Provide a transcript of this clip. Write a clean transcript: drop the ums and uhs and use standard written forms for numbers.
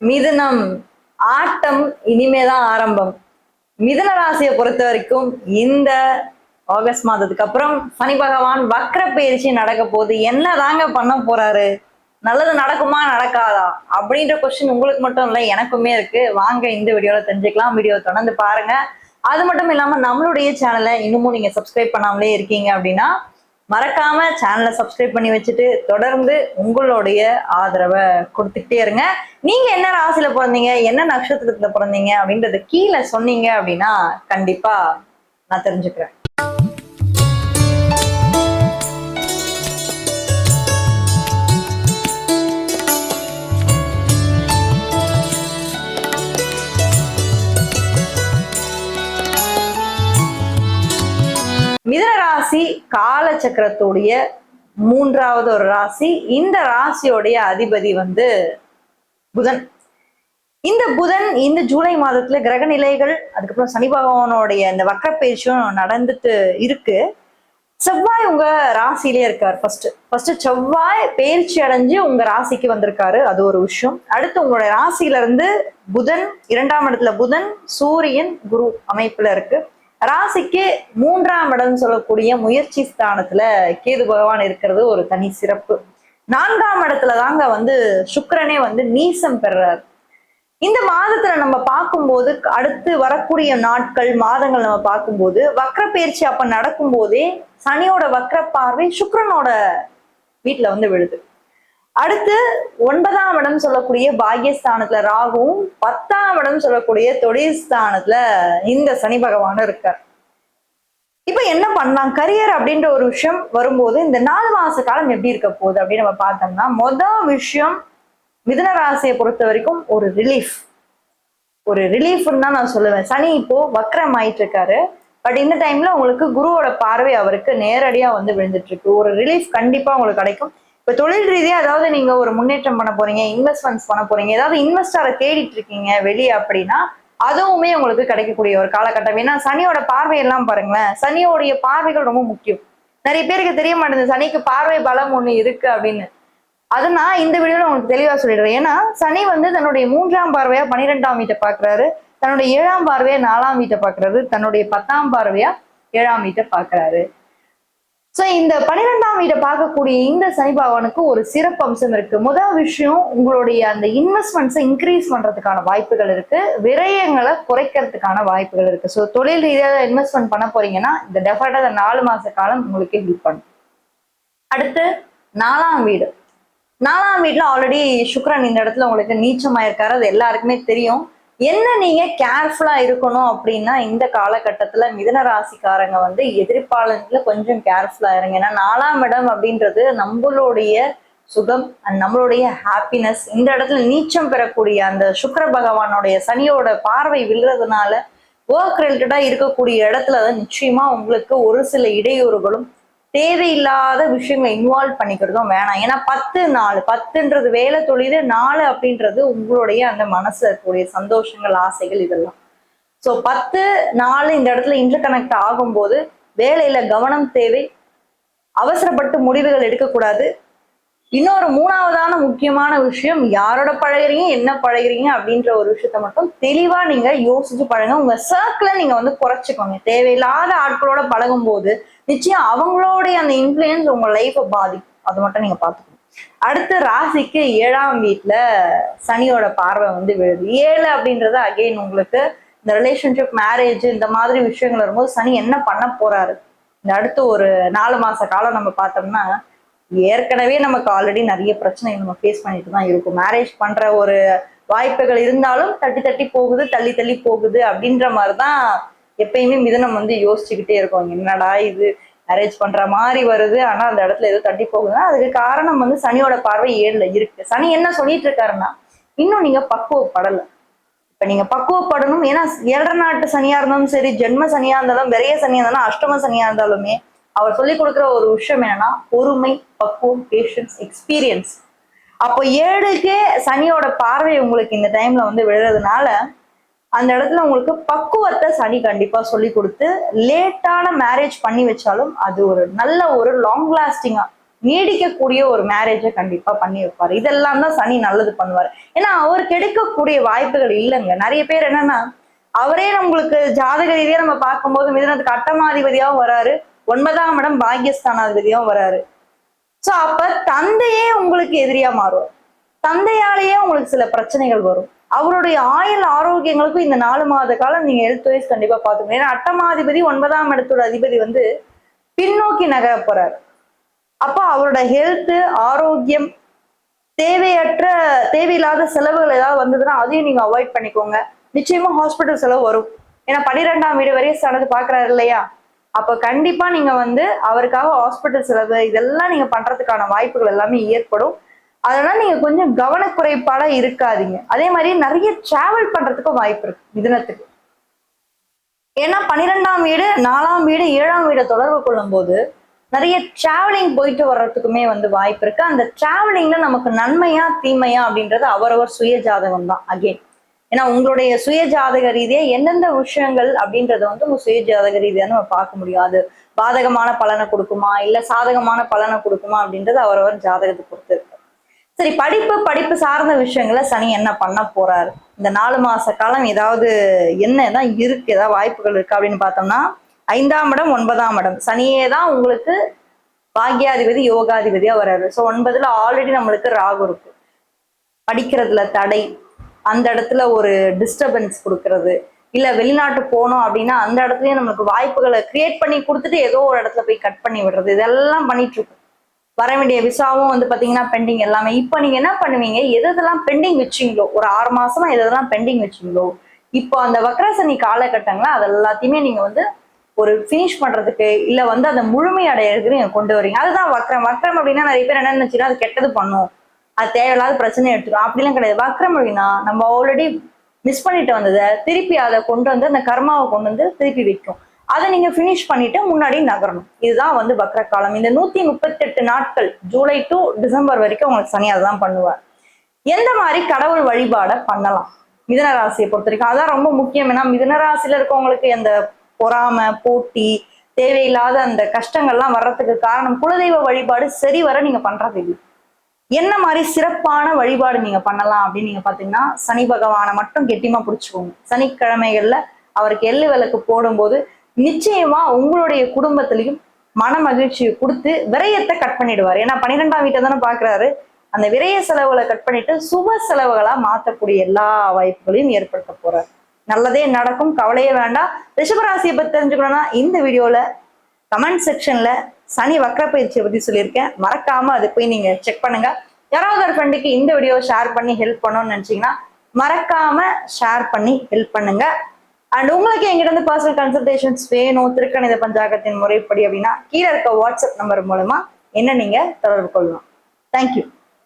மிதுனம் ஆட்டம் இனிமேதான் ஆரம்பம். மிதுன ராசியை பொறுத்த வரைக்கும் இந்த ஆகஸ்ட் மாதத்துக்கு அப்புறம் சனி பகவான் வக்ர பயிற்சி நடக்க போகுது. என்ன தாங்க பண்ண போறாரு? நல்லது நடக்குமா நடக்காதா அப்படின்ற கொஸ்டின் உங்களுக்கு மட்டும் இல்லை, எனக்குமே இருக்கு. வாங்க இந்த வீடியோல தெரிஞ்சுக்கலாம். வீடியோ தொடர்ந்து பாருங்க. அது மட்டும் இல்லாம நம்மளுடைய சேனலை இன்னமும் நீங்க சப்ஸ்கிரைப் பண்ணாமலே இருக்கீங்க அப்படின்னா மறக்காம சேனலை சப்ஸ்கிரைப் பண்ணி வச்சுட்டு தொடர்ந்து உங்களுடைய ஆதரவை கொடுத்துக்கிட்டே இருங்க. நீங்க என்ன ராசியில பிறந்தீங்க, என்ன நட்சத்திரத்துல பிறந்தீங்க அப்படின்றது கீழே சொன்னீங்க அப்படின்னா கண்டிப்பா நான் தெரிஞ்சுக்கிறேன். மிதுன ராசி காலச்சக்கரத்துடைய மூன்றாவது ஒரு ராசி. இந்த ராசியோடைய அதிபதி புதன். இந்த புதன் இந்த ஜூலை மாதத்துல கிரக நிலைகள், அதுக்கப்புறம் சனி பகவானோடைய இந்த வக்ர பயிற்சியும் நடந்துட்டு இருக்கு. செவ்வாய் உங்க ராசியிலே இருக்காரு. ஃபர்ஸ்ட் செவ்வாய் பயிற்சி அடைஞ்சு உங்க ராசிக்கு வந்திருக்காரு, அது ஒரு விஷயம். அடுத்து உங்களுடைய ராசியில இருந்து புதன், 2ஆம் இடத்துல புதன், சூரியன், குரு அமைப்புல இருக்கு. ராசிக்கு 3ஆம் இடம் சொல்லக்கூடிய முயற்சி ஸ்தானத்துல கேது பகவான் இருக்கிறது ஒரு தனி சிறப்பு. 4ஆம் இடத்துல தாங்க சுக்கிரனே நீசம் பெறாரு. இந்த மாதத்துல நம்ம பார்க்கும்போது, அடுத்து வரக்கூடிய நாட்கள் மாதங்கள் நம்ம பார்க்கும்போது வக்ர பயிற்சி அப்ப நடக்கும் போதே சனியோட வக்ர பார்வை சுக்கிரனோட வீட்டுல விழுது. அடுத்து 9ஆம் இடம் சொல்லக்கூடிய பாக்யஸ்தானத்துல ராகுவும், 10ஆம் இடம் சொல்லக்கூடிய தொழில் ஸ்தானத்துல இந்த சனி பகவானும் இருக்கார். இப்ப என்ன பண்ணலாம் கரியர் அப்படின்ற ஒரு விஷயம் வரும்போது இந்த 4 மாச காலம் எப்படி இருக்க போகுது அப்படின்னு நம்ம பார்த்தோம்னா, முதல் விஷயம் மிதுன ராசியை பொறுத்த வரைக்கும் ஒரு ரிலீஃப்னு தான் நான் சொல்லுவேன். சனி இப்போ வக்ரம் ஆயிட்டு இருக்காரு. பட் இந்த டைம்ல உங்களுக்கு குருவோட பார்வை அவருக்கு நேரடியா விழுந்துட்டு இருக்கு. ஒரு ரிலீஃப் கண்டிப்பா உங்களுக்கு கிடைக்கும். இப்ப தொழில் ரீதியா ஏதாவது நீங்க ஒரு முன்னேற்றம் பண்ண போறீங்க, இன்வெஸ்ட்மெண்ட்ஸ் பண்ண போறீங்க, ஏதாவது இன்வெஸ்டரை தேடிட்டு இருக்கீங்க வெளியே அப்படின்னா அதுவுமே உங்களுக்கு கிடைக்கக்கூடிய ஒரு காலகட்டம். ஏன்னா சனியோட பார்வையெல்லாம் பாருங்களேன், சனியோடைய பார்வைகள் ரொம்ப முக்கியம். நிறைய பேருக்கு தெரிய மாட்டேங்குது சனிக்கு பார்வை பலம் ஒண்ணு இருக்கு அப்படின்னு. அது நான் இந்த வீடியோல உங்களுக்கு தெளிவா சொல்லிடுறேன். ஏன்னா சனி தன்னுடைய 3ஆம் பார்வையா 12ஆம் வீட்டை பாக்குறாரு, தன்னுடைய 7ஆம் பார்வையா 4ஆம் வீட்டை பாக்குறாரு, தன்னுடைய 10ஆம் பார்வையா 7ஆம் வீட்டை பாக்குறாரு. சோ இந்த 12ஆம் வீட்டை பார்க்கக்கூடிய இந்த சனி பகவானுக்கு ஒரு சிறப்பு அம்சம் இருக்கு. முதல் விஷயம், உங்களுடைய அந்த இன்வெஸ்ட்மெண்ட்ஸை இன்க்ரீஸ் பண்றதுக்கான வாய்ப்புகள் இருக்கு, விரயங்களை குறைக்கிறதுக்கான வாய்ப்புகள் இருக்கு. ஸோ தொழில் ரீதியாக இன்வெஸ்ட்மெண்ட் பண்ண போறீங்கன்னா இந்த டெஃபர்டா 4 மாச காலம் உங்களுக்கு ஹெல்ப் பண்ணும். அடுத்து 4ஆம் வீடு. 4ஆம் வீட்டுல ஆல்ரெடி சுக்கிரன் இந்த இடத்துல உங்களுக்கு நீச்சமாயிருக்காரு, அது எல்லாருக்குமே தெரியும். என்ன நீங்க கேர்ஃபுல்லா இருக்கணும் அப்படின்னா, இந்த காலகட்டத்துல மிதுன ராசிக்காரங்க எதிர்ப்பாளர்ல கொஞ்சம் கேர்ஃபுல்லா இருங்க. ஏன்னா 4ஆம் இடம் அப்படின்றது நம்மளுடைய சுகம் அண்ட் நம்மளுடைய ஹாப்பினஸ். இந்த இடத்துல நீச்சம் பெறக்கூடிய அந்த சுக்கிர பகவானுடைய சனியோட பார்வை விழுறதுனால ஒர்க் ரிலேட்டடா இருக்கக்கூடிய இடத்துலதான் நிச்சயமா உங்களுக்கு ஒரு சில இடையூறுகளும் தேவையில்லாத விஷயங்களை இன்வால்வ் பண்ணிக்கிறதும் வேணாம். ஏன்னா 10ன்றது வேலை தொழில், 4 அப்படின்றது உங்களுடைய அந்த மனசுல இருக்கக்கூடிய சந்தோஷங்கள், ஆசைகள், இதெல்லாம். ஸோ 10-4 இந்த இடத்துல இன்டர் கனெக்ட் ஆகும்போது வேலையில கவனம் தேவை, அவசரப்பட்டு முடிவுகள் எடுக்கக்கூடாது. இன்னொரு 3ஆவதான முக்கியமான விஷயம், யாரோட பழகிறீங்க, என்ன பழகிறீங்க அப்படின்ற ஒரு விஷயத்த மட்டும் தெளிவா நீங்க யோசிச்சு பழங்க. உங்க சர்க்கிளை நீங்க குறைச்சிக்கோங்க. தேவையில்லாத ஆட்களோட பழகும் போது நிச்சயம் அவங்களுடைய அந்த இன்ஃப்ளூயன்ஸ் உங்க லைஃபை பாதிக்கும். அது மட்டும் நீங்க பார்த்துக்கணும். அடுத்து ராசிக்கு 7ஆம் வீட்டுல சனியோட பார்வை விழுது. 7 அப்படின்றது அகெயின் உங்களுக்கு இந்த ரிலேஷன்ஷிப், மேரேஜ், இந்த மாதிரி விஷயங்கள் வரும்போது சனி என்ன பண்ண போறாரு இந்த அடுத்து ஒரு 4 மாச காலம் நம்ம பார்த்தோம்னா, ஏற்கனவே நமக்கு ஆல்ரெடி நிறைய பிரச்சனைகள் நம்ம ஃபேஸ் பண்ணிட்டு தான் இருக்கும். மேரேஜ் பண்ற ஒரு வாய்ப்புகள் இருந்தாலும் தட்டி போகுது, தள்ளி போகுது அப்படின்ற மாதிரிதான் எப்பயுமே மிதுனம் யோசிச்சுக்கிட்டே இருக்கோம். என்னடா இது மேரேஜ் பண்ற மாதிரி வருது, ஆனா அந்த இடத்துல ஏதோ தட்டி போகுதுன்னா அதுக்கு காரணம் சனியோட பார்வை 7ல இருக்கு. சனி என்ன சொல்லிட்டு இருக்காருன்னா, இன்னும் நீங்க பக்குவப்படலை. இப்ப நீங்க பக்குவப்படணும். ஏன்னா 7 நாட்டு சனியா இருந்தாலும் சரி, ஜென்ம சனியா இருந்தாலும், விரைய சனியா இருந்தாலும், அஷ்டம சனியா இருந்தாலுமே அவர் சொல்லி கொடுக்குற ஒரு விஷயம் என்னன்னா பொறுமை, பக்குவம், பேஷன்ஸ், எக்ஸ்பீரியன்ஸ். அப்போ 7க்கே சனியோட பார்வை உங்களுக்கு இந்த டைம்ல விழுறதுனால அந்த இடத்துல உங்களுக்கு பக்குவத்தை சனி கண்டிப்பா சொல்லி கொடுத்து லேட்டான மேரேஜ் பண்ணி வச்சாலும் அது ஒரு நல்ல ஒரு லாங் லாஸ்டிங்கா நீடிக்கக்கூடிய ஒரு மேரேஜை கண்டிப்பா பண்ணி வைப்பாரு. இதெல்லாம் தான் சனி நல்லது பண்ணுவாரு. ஏன்னா அவருக்கு எடுக்கக்கூடிய வாய்ப்புகள் இல்லைங்க. நிறைய பேர் என்னன்னா அவரே நம்மளுக்கு ஜாதக ரீதியா நம்ம பார்க்கும்போது மிதுனத்துக்கு அட்டமாதிபதியாவும் வராரு, 9ஆம் இடம் பாக்கியஸ்தானாதிபதியாவும் வராரு. சோ அப்ப தந்தையே உங்களுக்கு எதிரியா மாறும். தந்தையாலேயே உங்களுக்கு சில பிரச்சனைகள் வரும். அவருடைய ஆயுள் ஆரோக்கியங்களுக்கும் இந்த 4 மாத காலம் நீங்க ஹெல்த் வைஸ் கண்டிப்பா பாத்துக்கணும். ஏன்னா அட்டமாதிபதி 9ஆம் இடத்தோட அதிபதி வந்து பின்னோக்கி நகர போறாரு. அப்ப அவரோட ஹெல்த் ஆரோக்கியம் தேவையில்லாத செலவுகள் ஏதாவது வந்ததுன்னா அதையும் நீங்க அவாய்ட் பண்ணிக்கோங்க. நிச்சயமா ஹாஸ்பிட்டல் செலவு வரும். ஏன்னா 12ஆம் வீடு வரையும் சனது பாக்குறாரு இல்லையா? அப்ப கண்டிப்பா நீங்க வந்து அவருக்காக ஹாஸ்பிட்டல் செலவு இதெல்லாம் நீங்க பண்றதுக்கான வாய்ப்புகள் எல்லாமே ஏற்படும். அதனால நீங்க கொஞ்சம் கவனக்குறைபாடா இருக்காதீங்க. அதே மாதிரி நிறைய டிராவல் பண்றதுக்கும் வாய்ப்பு இருக்கு மிதுனத்துக்கு. ஏன்னா 12ஆம் வீடு 4ஆம் வீடு 7ஆம் வீடை தொடர்பு கொள்ளும் போது நிறைய டிராவலிங் போயிட்டு வர்றதுக்குமே வந்து வாய்ப்பு இருக்கு. அந்த டிராவலிங்ல நமக்கு நன்மையா தீமையா அப்படின்றது அவரவர் சுய ஜாதகம் தான் அகெயின். ஏன்னா உங்களுடைய சுய ஜாதக ரீதியா எந்தெந்த விஷயங்கள் அப்படின்றத வந்து உங்க சுய ஜாதக ரீதியா நம்ம பார்க்க முடியும். அது பாதகமான பலனை கொடுக்குமா இல்ல சாதகமான பலனை கொடுக்குமா அப்படின்றது அவரவர் ஜாதகத்தை பொறுத்து இருக்கு. சரி, படிப்பு சார்ந்த விஷயங்கள சனி என்ன பண்ண போறாரு இந்த 4 மாச காலம்? ஏதாவது என்னதான் இருக்கு, ஏதாவது வாய்ப்புகள் இருக்கு அப்படின்னு பார்த்தோம்னா 5ஆம் இடம் 9ஆம் இடம் சனியே தான் உங்களுக்கு பாக்யாதிபதி யோகாதிபதியா வர்றாரு. ஸோ 9ல ஆல்ரெடி நம்மளுக்கு ராகு இருக்கு. படிக்கிறதுல தடை, அந்த இடத்துல ஒரு டிஸ்டர்பன்ஸ் கொடுக்கறது, இல்ல வெளிநாட்டு போனோம் அப்படின்னா அந்த இடத்துலயும் நம்மளுக்கு வாய்ப்புகளை கிரியேட் பண்ணி கொடுத்துட்டு ஏதோ ஒரு இடத்துல போய் கட் பண்ணி விடுறது, இதெல்லாம் பண்ணிட்டு இருக்கும். வர வேண்டிய விசாவும் வந்து பாத்தீங்கன்னா பெண்டிங் எல்லாமே. இப்ப நீங்க என்ன பண்ணுவீங்க, எதெல்லாம் பெண்டிங் வச்சீங்களோ ஒரு 6 மாசமா எதெல்லாம் பெண்டிங் வச்சீங்களோ இப்போ அந்த வக்ரசனி காலகட்டங்கள அது எல்லாத்தையுமே நீங்க வந்து ஒரு பினிஷ் பண்றதுக்கு இல்ல வந்து அதை முழுமை அடையிறதுக்கு நீங்க கொண்டு வரீங்க. அதுதான் வக்ரம். வக்ரம் அப்படின்னா நிறைய பேர் என்ன நினைச்சுன்னா அது கெட்டது பண்ணும், அது தேவையில்லாத பிரச்சனை எடுத்துரும் அப்படிலாம் கிடையாது. வக்ரம் அப்படின்னா நம்ம ஆல்ரெடி மிஸ் பண்ணிட்டு வந்ததை திருப்பி அதை கொண்டு வந்து அந்த கர்மாவை கொண்டு வந்து திருப்பி வைக்கும். அதை நீங்க பினிஷ் பண்ணிட்டு முன்னாடி நகரணும். இதுதான் வந்து வக்ர காலம். இந்த 138 நாட்கள் ஜூலை டு டிசம்பர் வரைக்கும் உங்களுக்கு சனி அதான் பண்ணுவார். எந்த மாதிரி கடவுள் வழிபாடை பண்ணலாம் மிதுன ராசியை பொறுத்த வரைக்கும்? அதான் ரொம்ப முக்கியம். ஏன்னா மிதுன ராசியில இருக்கவங்களுக்கு அந்த பொறாமை போட்டி தேவையில்லாத அந்த கஷ்டங்கள்லாம் வர்றதுக்கு காரணம் குலதெய்வ வழிபாடு சரி வர நீங்க பண்றது இல்லை. என்ன மாதிரி சிறப்பான வழிபாடு நீங்க பண்ணலாம் அப்படின்னு நீங்க பாத்தீங்கன்னா சனி பகவானை மட்டும் கெட்டியமா பிடிச்சுக்கோங்க. சனிக்கிழமைகள்ல அவருக்கு எள்ளு விளக்கு போடும்போது நிச்சயமா உங்களுடைய குடும்பத்திலையும் மன மகிழ்ச்சியை கொடுத்து விரயத்தை கட் பண்ணிடுவார். ஏன்னா 12ஆம் வீட்டை தானே பாக்குறாரு. அந்த விரய செலவுகளை கட் பண்ணிட்டு சுப செலவுகளா மாற்றக்கூடிய எல்லா வாய்ப்புகளையும் ஏற்படுத்த போறார். நல்லதே நடக்கும், கவலையே வேண்டாம். ரிஷபராசியை பத்தி தெரிஞ்சுக்கணும்னா இந்த வீடியோல கமெண்ட் செக்ஷன்ல சனி வக்ர பயிற்சியை பத்தி சொல்லியிருக்கேன். மறக்காம அதை போய் நீங்க செக் பண்ணுங்க. யாராவது ஒரு ஃப்ரெண்டுக்கு இந்த வீடியோ ஷேர் பண்ணி ஹெல்ப் பண்ணணும்னு நினைச்சீங்கன்னா மறக்காம ஷேர் பண்ணி ஹெல்ப் பண்ணுங்க. அண்ட் உங்களுக்கு எங்கிட்ட இருந்து பர்சனல் கன்சல்டேஷன்ஸ் வேணும் திருக்கணித பஞ்சாங்கத்தின் முறைப்படி அப்படின்னா கீழே இருக்க வாட்ஸ்அப் நம்பர் மூலமா என்ன நீங்க தொடர்பு கொள்ளலாம். தேங்க்யூ.